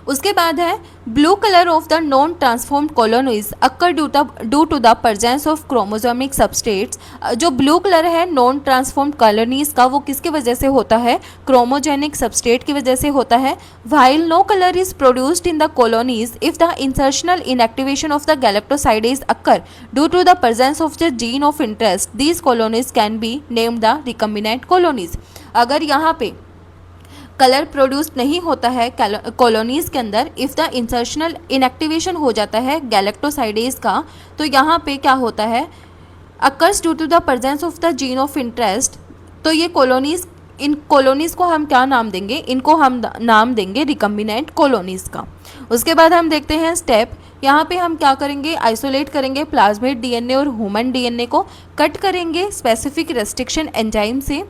उसके बाद है blue colour of the non transformed colonies occur due to the presence of chromosomic substrates. जो ब्लू कलर है नॉन ट्रांसफॉर्म्ड कॉलोनीज का, वो किसकी वजह से होता है, क्रोमोजेनिक सबस्ट्रेट की वजह से होता है। While no colour is produced in the colonies if the insertional inactivation of the galactosidase occur due to the presence of the gene of interest, these colonies can be named the recombinant colonies. अगर यहाँ पे colour produce नहीं होता है colonies के अंदर, if the insertional inactivation हो जाता है गैलेक्टोसाइडेज का, तो यहाँ पे क्या होता है, occurs due to the presence of the gene of interest. तो ये कॉलोनीज, इन कॉलोनीज को हम क्या नाम देंगे, इनको हम नाम देंगे रिकम्बिनेंट कॉलोनीज का। उसके बाद हम देखते हैं स्टेप। यहाँ पे हम क्या करेंगे, आइसोलेट करेंगे प्लाज्मिड डीएनए और ह्यूमन डीएनए को, कट करेंगे स्पेसिफिक रेस्ट्रिक्शन एंजाइम से।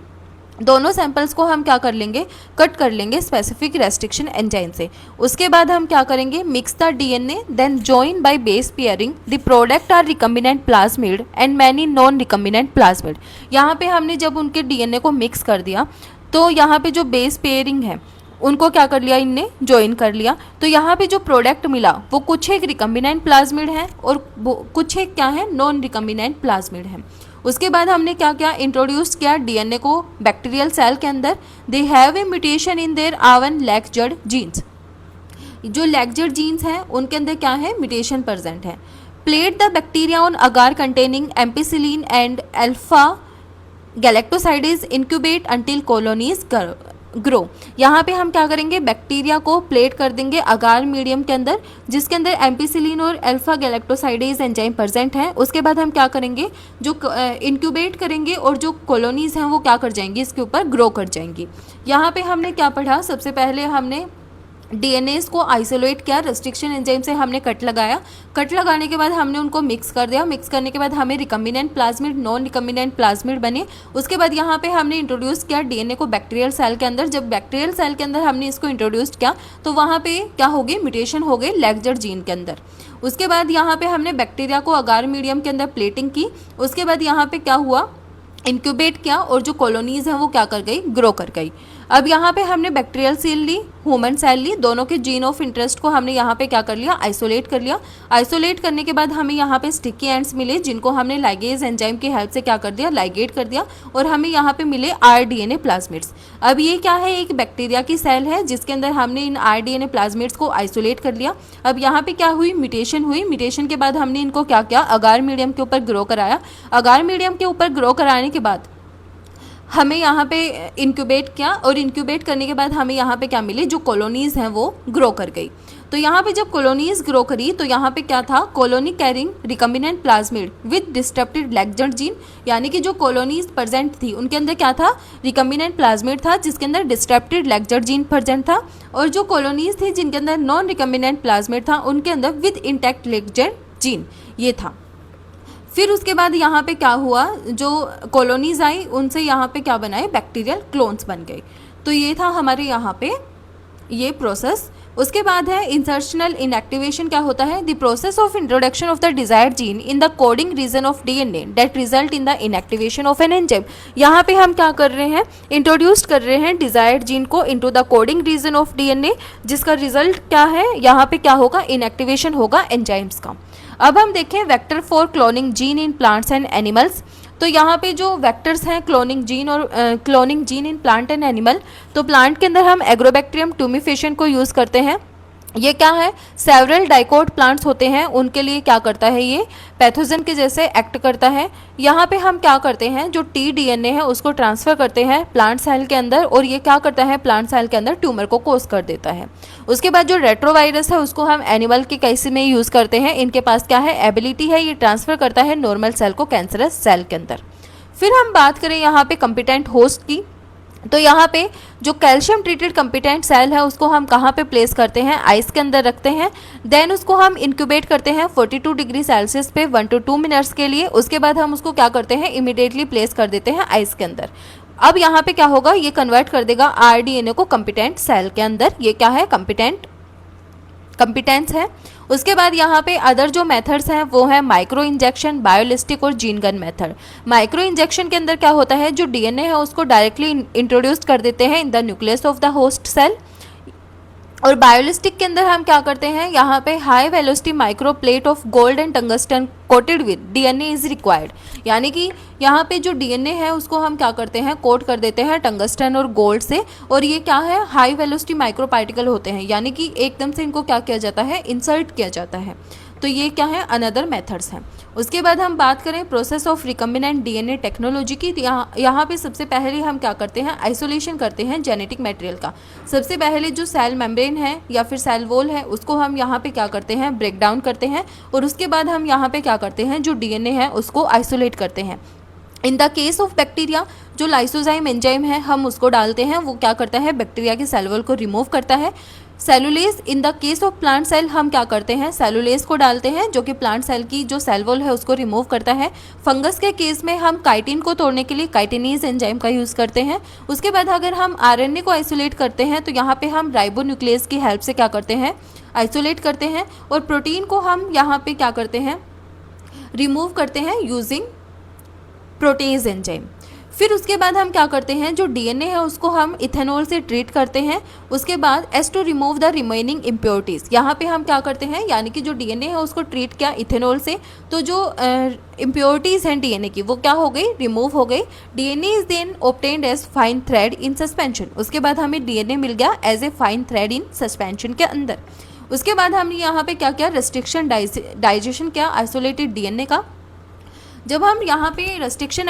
दोनों सैंपल्स को हम क्या कर लेंगे, कट कर लेंगे स्पेसिफिक रेस्ट्रिक्शन एंजाइम से। उसके बाद हम क्या करेंगे, mix the DNA then join by base pairing, the product are recombinant plasmid and many non recombinant plasmid. यहाँ पे हमने जब उनके डीएनए को मिक्स कर दिया तो यहाँ पे जो बेस पेयरिंग है उनको क्या कर लिया, इनने ज्वाइन कर लिया। तो यहाँ पे जो प्रोडक्ट मिला वो कुछ एक रिकम्बिनेंट प्लाज्मिड है और कुछ एक क्या है, नॉन रिकम्बिनेंट प्लाज्मिड है। उसके बाद हमने क्या किया, इंट्रोड्यूस किया डीएनए को बैक्टीरियल सेल के अंदर। They have a mutation in their आवन लैक्जेड जीन्स। जो लैक्जेड जीन्स हैं उनके अंदर क्या है, म्यूटेशन प्रेजेंट है। Plate the bacteria on agar containing ampicillin and alpha galactosidase incubate until colonies grow. यहाँ पे हम क्या करेंगे, बैक्टीरिया को प्लेट कर देंगे अगार मीडियम के अंदर, जिसके अंदर एम्पिसिलिन और अल्फा गैलेक्टोसाइडेज एंजाइम प्रेजेंट है। उसके बाद हम क्या करेंगे, जो इंक्यूबेट करेंगे और जो कॉलोनीज हैं वो क्या कर जाएंगी, इसके ऊपर ग्रो कर जाएंगी। यहाँ पे हमने क्या पढ़ा, सबसे पहले हमने डीएनएस को आइसोलेट किया, रेस्ट्रिक्शन एंजाइम से हमने कट लगाया। कट लगाने के बाद हमने उनको मिक्स कर दिया। मिक्स करने के बाद हमें recombinant plasmid, non recombinant plasmid बने। उसके बाद यहाँ पे हमने इंट्रोड्यूस किया डीएनए को बैक्टीरियल सेल के अंदर। जब बैक्टीरियल सेल के अंदर हमने इसको इंट्रोड्यूस किया तो वहाँ पे क्या हो गई, म्यूटेशन हो गई लैक्जेड जीन के अंदर। उसके बाद यहाँ पे हमने बैक्टीरिया को अगार मीडियम के अंदर प्लेटिंग की। उसके बाद यहाँ पे क्या हुआ, इंक्यूबेट किया और जो कॉलोनीज हैं वो क्या कर गई, ग्रो कर गई। अब यहाँ पे हमने बैक्टीरियल सेल ली, ह्यूमन सेल ली, दोनों के जीन ऑफ इंटरेस्ट को हमने यहाँ पे क्या कर लिया, आइसोलेट कर लिया। आइसोलेट करने के बाद हमें यहाँ पे स्टिकी एंड्स मिले, जिनको हमने लाइगेज एंजाइम की हेल्प से क्या कर दिया, लाइगेट कर दिया, और हमें यहाँ पे मिले आरडीएनए प्लाज्मिड्स। अब ये क्या है, एक बैक्टीरिया की सेल है जिसके अंदर हमने इन आरडीएनए प्लाज्मिड्स को आइसोलेट कर लिया। अब यहाँ पे क्या हुई, म्यूटेशन हुई। म्यूटेशन के बाद हमने इनको क्या किया, अगार मीडियम के ऊपर ग्रो कराया। अगार मीडियम के ऊपर ग्रो कराने के बाद हमें यहाँ पे इंक्यूबेट किया, और इंक्यूबेट करने के बाद हमें यहाँ पे क्या मिले, जो कॉलोनीज हैं वो ग्रो कर गई। तो यहाँ पे जब कॉलोनीज ग्रो करी तो यहाँ पे क्या था, colony carrying recombinant plasmid with disturbed lacZ gene, यानी कि जो कॉलोनीज प्रेजेंट थी उनके अंदर क्या था, रिकम्बिनेंट प्लाज्मिड था जिसके अंदर डिस्टर्बटेड लैक्जेड जीन प्रेजेंट था, और जो कॉलोनीज थी जिनके अंदर नॉन रिकम्बिनेंट प्लाज्मिड था उनके अंदर विद इंटैक्ट लैक्जेड जीन ये था। फिर उसके बाद यहाँ पे क्या हुआ, जो कॉलोनीज आई उनसे यहाँ पे क्या बनाए, बैक्टीरियल क्लोन्स बन गए। तो ये था हमारे यहाँ पे ये प्रोसेस। उसके बाद है इंसर्शनल इनएक्टिवेशन। क्या होता है, the process of introduction of the desired gene in the coding region of DNA that result in the inactivation of an enzyme. यहाँ पे हम क्या कर रहे हैं, इंट्रोड्यूस कर रहे हैं डिजायर्ड जीन को into the coding region of DNA, जिसका रिजल्ट क्या है, यहाँ पे क्या होगा, इनएक्टिवेशन होगा एंजाइम्स का। अब हम देखें vector for cloning gene in plants and animals. तो यहाँ पे जो वेक्टर्स हैं क्लोनिंग जीन और cloning gene in plant and animal, तो प्लांट के अंदर हम एग्रोबैक्टीरियम ट्यूमिफेशन को यूज़ करते हैं। ये क्या है, सेवरल डाइकोट प्लांट्स होते हैं उनके लिए क्या करता है, ये पैथोजन के जैसे एक्ट करता है। यहाँ पे हम क्या करते हैं, जो टी-डीएनए है उसको ट्रांसफ़र करते हैं प्लांट सेल के अंदर, और ये क्या करता है, प्लांट सेल के अंदर ट्यूमर को कोज कर देता है। उसके बाद जो रेट्रोवायरस है उसको हम एनिमल के केस में यूज़ करते हैं। इनके पास क्या है, एबिलिटी है, ये ट्रांसफ़र करता है नॉर्मल सेल को कैंसरस सेल के अंदर। फिर हम बात करें यहाँ पे कॉम्पिटेंट होस्ट की, तो यहाँ पे जो कैल्शियम ट्रीटेड कंपिटेंट सेल है उसको हम कहाँ पे प्लेस करते हैं, आइस के अंदर रखते हैं। देन उसको हम इंक्यूबेट करते हैं 42 डिग्री सेल्सियस पे 1 to 2 मिनट्स के लिए। उसके बाद हम उसको क्या करते हैं, इमीडिएटली प्लेस कर देते हैं आइस के अंदर। अब यहाँ पे क्या होगा, ये कन्वर्ट कर देगा आरडीएनए को कंपिटेंट सेल के अंदर। ये क्या है, कंपिटेंस है। उसके बाद यहाँ पे अदर जो मेथड्स हैं वो है माइक्रो इंजेक्शन, बायोलिस्टिक और gene gun method. Micro injection के अंदर क्या होता है, जो डीएनए है उसको डायरेक्टली इंट्रोड्यूस कर देते हैं in the nucleus of the host cell. और बायोलिस्टिक के अंदर हम क्या करते हैं, यहाँ पे high velocity micro plate of gold and tungsten coated with DNA is required. यानी कि यहाँ पे जो डीएनए है उसको हम क्या करते हैं, कोट कर देते हैं टंगस्टन और गोल्ड से। और ये क्या है, हाई वेलोसिटी माइक्रो पार्टिकल होते हैं, यानी कि एकदम से इनको क्या किया जाता है, इंसर्ट किया जाता है। तो ये क्या है, अनदर मेथड्स हैं। उसके बाद हम बात करें process of recombinant DNA technology की। यहाँ पे सबसे पहले हम क्या करते हैं, आइसोलेशन करते हैं जेनेटिक मटेरियल का। सबसे पहले जो सेल मेम्ब्रेन है या फिर सेल वॉल है उसको हम यहाँ पे क्या करते हैं, ब्रेक डाउन करते हैं। और उसके बाद हम यहाँ पे क्या करते हैं, जो डीएनए है उसको आइसोलेट करते हैं। In the case of bacteria जो लाइसोजाइम एंजाइम है हम उसको डालते हैं, वो क्या करता है, बैक्टीरिया के सेल वॉल को रिमूव करता है। Cellulase in the case of plant cell हम क्या करते हैं, सेलुलेज को डालते हैं जो कि प्लांट सेल की जो सेल वॉल है उसको रिमूव करता है। फंगस के केस में हम काइटिन को तोड़ने के लिए काइटिनेज एंजाइम का यूज़ करते हैं। उसके बाद अगर हम आरएनए को आइसोलेट करते हैं तो यहाँ पे हम राइबोन्यूक्लियस की हेल्प से क्या करते हैं, आइसोलेट करते हैं। और प्रोटीन को हम यहाँ पे क्या करते हैं, रिमूव करते हैं यूजिंग प्रोटेज एंजाइम। फिर उसके बाद हम क्या करते हैं, जो डीएनए है उसको हम इथेनॉल से ट्रीट करते हैं। उसके बाद as to remove the remaining impurities, यहाँ पे हम क्या करते हैं, यानी कि जो डीएनए है उसको ट्रीट किया इथेनॉल से, तो जो इम्प्योरिटीज़ हैं डीएनए की वो क्या हो गई, रिमूव हो गई। DNA is then obtained as fine thread in suspension. उसके बाद हमें डीएनए मिल गया as a fine thread in suspension के अंदर। उसके बाद हमने यहाँ पे क्या किया, रेस्ट्रिक्शन डाइजेशन किया आइसोलेटेड डीएनए का। जब हम यहाँ पे रेस्ट्रिक्शन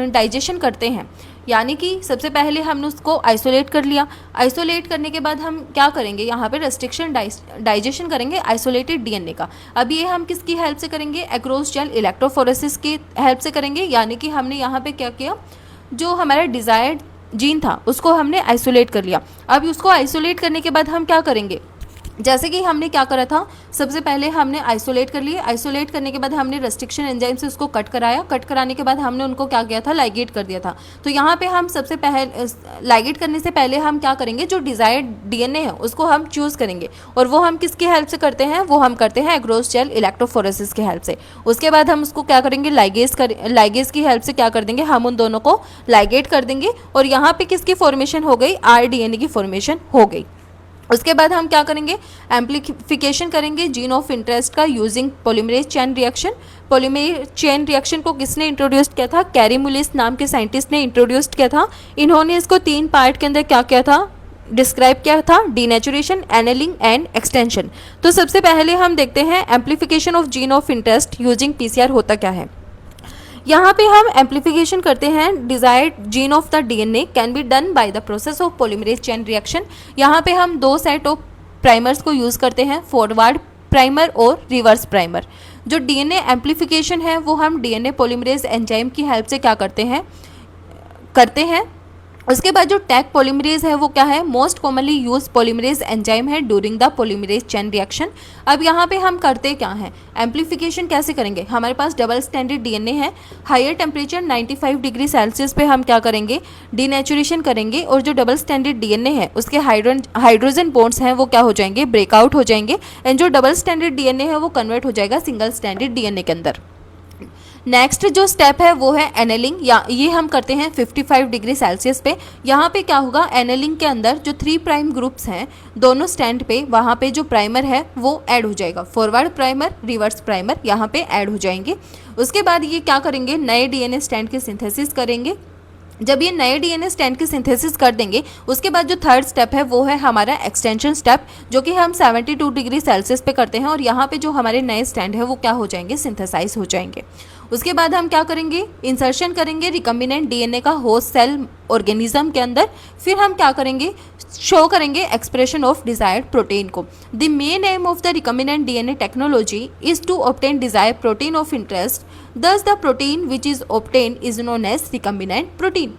डाइजेशन करते हैं, यानी कि सबसे पहले हमने उसको आइसोलेट कर लिया। आइसोलेट करने के बाद हम क्या करेंगे, यहाँ पे रेस्ट्रिक्शन डाइजेशन करेंगे आइसोलेटेड डीएनए का। अब ये हम किसकी हेल्प से करेंगे, एक्रोस जेल इलेक्ट्रोफोरेसिस की हेल्प से करेंगे। यानी कि हमने यहाँ पे क्या किया, जो हमारा डिज़ायर्ड जीन था उसको हमने आइसोलेट कर लिया। अब उसको आइसोलेट करने के बाद हम क्या करेंगे, जैसे कि हमने क्या करा था, सबसे पहले हमने आइसोलेट कर लिए। आइसोलेट करने के बाद हमने रेस्ट्रिक्शन एंजाइम से उसको कट कराया। कट कराने के बाद हमने उनको क्या किया था, लाइगेट कर दिया था। तो यहाँ पे हम सबसे पहले लाइगेट करने से पहले हम क्या करेंगे, जो डिज़ायर्ड डीएनए है उसको हम चूज़ करेंगे। और वो हम किसकी हेल्प से करते हैं, वो हम करते हैं एक्रोस जेल इलेक्ट्रोफोरेसिस की हेल्प से। उसके बाद हम उसको क्या करेंगे, लाइगेज की हेल्प से क्या कर देंगे, हम उन दोनों को लाइगेट कर देंगे। और यहाँ पे किसकी फॉर्मेशन हो गई, आरडीएनए की फॉर्मेशन हो गई। उसके बाद हम क्या करेंगे, एम्प्लीफिकेशन करेंगे जीन ऑफ इंटरेस्ट का using polymerase chain reaction. Polymerase chain reaction को किसने इंट्रोड्यूस किया था, कैरी मुलिस नाम के साइंटिस्ट ने इंट्रोड्यूस किया था। इन्होंने इसको 3 पार्ट के अंदर क्या किया था, डिस्क्राइब किया था, डीनेचुरेशन, एनेलिंग एंड एक्सटेंशन। तो सबसे पहले हम देखते हैं amplification of gene of interest using PCR होता क्या है। यहाँ पे हम एम्प्लीफिकेशन करते हैं desired gene of the DNA can be done by the process of polymerase chain reaction. यहाँ पे हम 2 सेट ऑफ प्राइमर्स को यूज़ करते हैं, फॉरवर्ड प्राइमर और रिवर्स प्राइमर। जो डीएनए एम्प्लीफिकेशन है वो हम डीएनए पॉलीमरेज एंजाइम की हेल्प से क्या करते हैं। उसके बाद जो टैग पॉलीमरेज है वो क्या है, most commonly use polymerase enzyme है during the polymerase chain reaction. अब यहाँ पे हम करते क्या हैं, एम्प्लीफिकेशन कैसे करेंगे, हमारे पास डबल स्टैंडर्ड डीएनए है, हायर टेम्परेचर 95 डिग्री सेल्सियस पे हम क्या करेंगे, डीनेचुरेशन करेंगे। और जो डबल स्टैंडर्ड डीएनए है उसके हाइड्रोजन बॉन्ड्स हैं वो क्या हो जाएंगे, ब्रेकआउट हो जाएंगे। एंड जो डबल स्टैंडर्ड डीएनए है वो कन्वर्ट हो जाएगा सिंगल स्टैंडर्ड डीएनए के अंदर। नेक्स्ट जो स्टेप है वो है एनेलिंग, या ये हम करते हैं 55 डिग्री सेल्सियस पे। यहाँ पे क्या होगा, एनेलिंग के अंदर जो 3 प्राइम ग्रुप्स हैं दोनों स्टैंड पे, वहाँ पे जो प्राइमर है वो ऐड हो जाएगा, फॉरवर्ड प्राइमर, रिवर्स प्राइमर यहाँ पे ऐड हो जाएंगे। उसके बाद ये क्या करेंगे, नए डीएनए स्टैंड के सिंथेसिस करेंगे। जब ये नए डीएनए स्टैंड की सिंथेसिस कर देंगे उसके बाद जो थर्ड स्टेप है वो है हमारा एक्सटेंशन स्टेप, जो कि हम 72 डिग्री सेल्सियस पे करते हैं। और यहाँ पे जो हमारे नए स्टैंड है वो क्या हो जाएंगे, सिंथेसाइज हो जाएंगे। उसके बाद हम क्या करेंगे, इंसर्शन करेंगे रिकम्बिनेंट डीएनए का होस्ट सेल ऑर्गेनिज्म के अंदर। फिर हम क्या करेंगे, शो करेंगे एक्सप्रेशन ऑफ डिजायर्ड प्रोटीन को। The main aim of the recombinant DNA technology is to obtain desired protein of interest, thus the protein which is obtained is known as recombinant protein।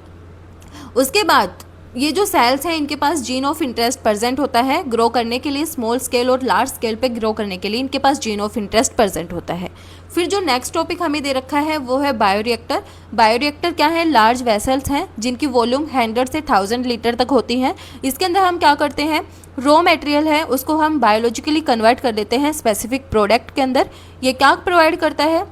उसके बाद ये जो sales हैं इनके पास gene of interest present होता है grow करने के लिए, स्मॉल स्केल और लार्ज स्केल पे ग्रो करने के लिए इनके पास जीन ऑफ इंटरेस्ट प्रेजेंट होता है। फिर जो नेक्स्ट टॉपिक हमें दे रखा है वो है बायोरिएक्टर। बायोरिएक्टर क्या है? लार्ज वेसल्स हैं जिनकी वॉल्यूम 100 से 1000 लीटर तक होती है। इसके अंदर हम क्या करते हैं, रॉ मटेरियल है उसको हम बायोलॉजिकली कन्वर्ट कर देते हैं स्पेसिफिक प्रोडक्ट के अंदर। ये क्या प्रोवाइड करता है,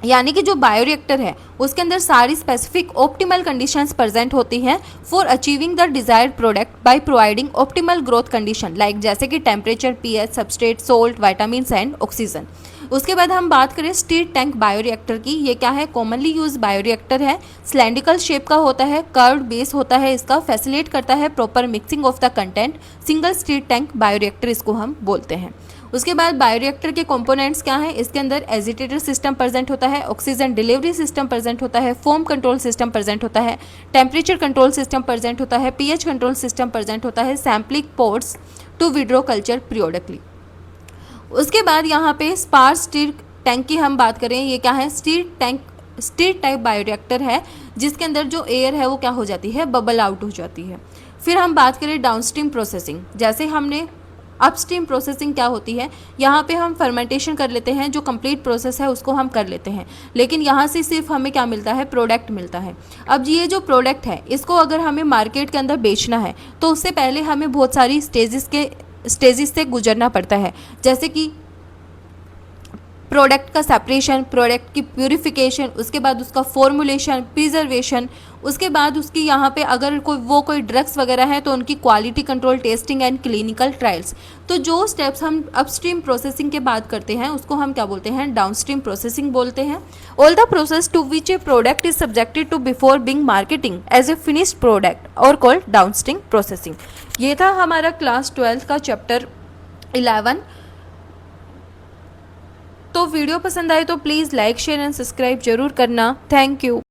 यानी कि जो बायोरिएक्टर है उसके अंदर सारी स्पेसिफिक ऑप्टिमल कंडीशंस प्रेजेंट होती हैं for achieving the desired product by providing optimal growth condition like जैसे कि temperature, pH, substrate, salt, vitamins and oxygen. उसके बाद हम बात करें स्टीर टैंक बायोरिएक्टर की। ये क्या है? कॉमनली यूज बायोरिएक्टर है, सिलेंड्रिकल शेप का होता है, कर्व्ड बेस होता है इसका, फैसिलिटेट करता है proper mixing of the content. Single stir tank bioreactor इसको हम बोलते हैं। उसके बाद बायोरिएक्टर के कंपोनेंट्स क्या हैं? इसके अंदर एजिटेटर सिस्टम प्रेजेंट होता है, ऑक्सीजन डिलीवरी सिस्टम प्रेजेंट होता है, फोम कंट्रोल सिस्टम प्रेजेंट होता है, टेम्परेचर कंट्रोल सिस्टम प्रेजेंट होता है, पीएच कंट्रोल सिस्टम प्रेजेंट होता है, sampling ports to withdraw culture periodically. उसके बाद यहाँ पे स्पार्स स्टीर टैंक की हम बात करें, ये क्या है? स्टीर टाइप बायोरिएक्टर है जिसके अंदर जो एयर है वो क्या हो जाती है? बबल आउट हो जाती है। फिर हम बात करें डाउनस्ट्रीम प्रोसेसिंग। जैसे हमने अपस्ट्रीम प्रोसेसिंग क्या होती है, यहाँ पे हम फर्मेंटेशन कर लेते हैं, जो कंप्लीट प्रोसेस है उसको हम कर लेते हैं, लेकिन यहाँ से सिर्फ हमें क्या मिलता है? प्रोडक्ट मिलता है। अब ये जो प्रोडक्ट है इसको अगर हमें मार्केट के अंदर बेचना है तो उससे पहले हमें बहुत सारी स्टेजेस से गुजरना पड़ता है, जैसे कि प्रोडक्ट का सेपरेशन, प्रोडक्ट की प्यूरिफिकेशन, उसके बाद उसका फॉर्मुलेशन, प्रिजर्वेशन, उसके बाद उसकी यहाँ पे अगर कोई ड्रग्स वगैरह है तो उनकी quality control, testing and clinical trials. तो जो स्टेप्स हम अपस्ट्रीम प्रोसेसिंग के बाद करते हैं उसको हम क्या बोलते हैं? डाउनस्ट्रीम प्रोसेसिंग बोलते हैं। All the process to which a product is subjected to before being marketing as a finished product और कॉल्ड डाउनस्ट्रीम प्रोसेसिंग। ये था हमारा क्लास 12 का चैप्टर 11। तो वीडियो पसंद आए तो please like, share and subscribe जरूर करना। Thank you.